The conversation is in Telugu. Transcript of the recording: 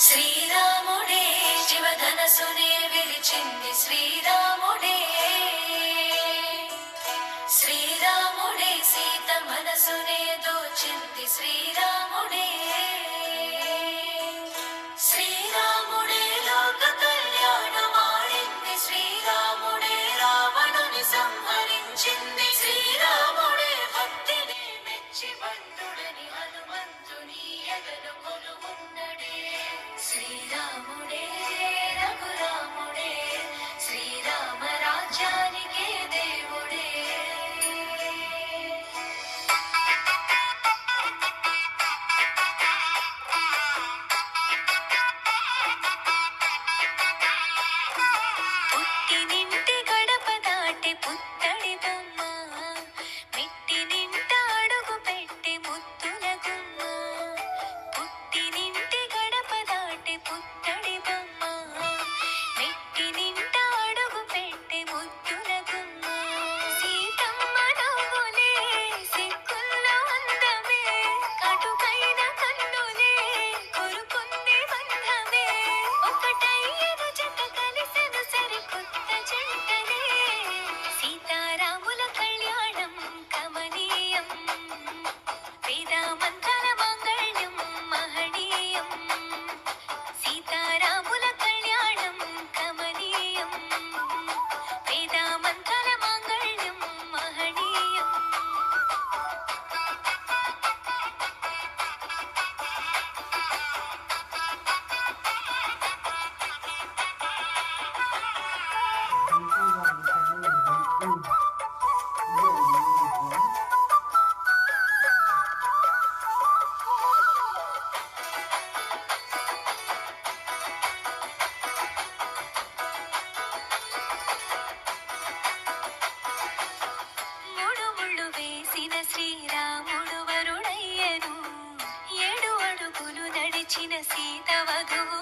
శ్రీరాముడే శివధనసునే విరిచింది శ్రీరాముడే శ్రీరాముడే సీత మనసునే దోచింది శ్రీరాముడే శ్రీరాముడే లోక కళ్యాణమాడింది శ్రీరాముడే రావణుని సంహరించింది శ్రీరాముడే భక్తిని మెచ్చి బంధుడని హనుమంతుని ఎగను కొలువున్నడే శ్రీరాముడే రఘురాముడే శ్రీరామ రాజ్యానికే దేవుడే పుట్టినింటి గడప దాటి పుత్తడి బొమ్మ మెట్టినింట అడుగు పెట్టి ముద్దుల గుమ్మ పుట్టినింటి గడప దాటి పుత్తడి బొమ్మ మెట్టినింట అడుగు పెట్టి ముద్దుల గుమ్మ సీతమ్మ నవ్వులే సిగ్గుల్లో అందమే కటుకైన కన్నులే కొరుకుంది బంధమే ఒకటయ్యను జత కలిసెను సరికొత్త జంటనే సీతారాముల కళ్యాణం కమనీయం వేదామంతల మాంగళ్యం మహనీయం సీతారాముల కళ్యాణం కమనీయం వేదామంతల మాంగళ్యం మహనీయం మూడు ముళ్ళు వేసిన శ్రీరాముడు వరుడయ్యను 7 అడుగులు నడిచిన సీత వధువు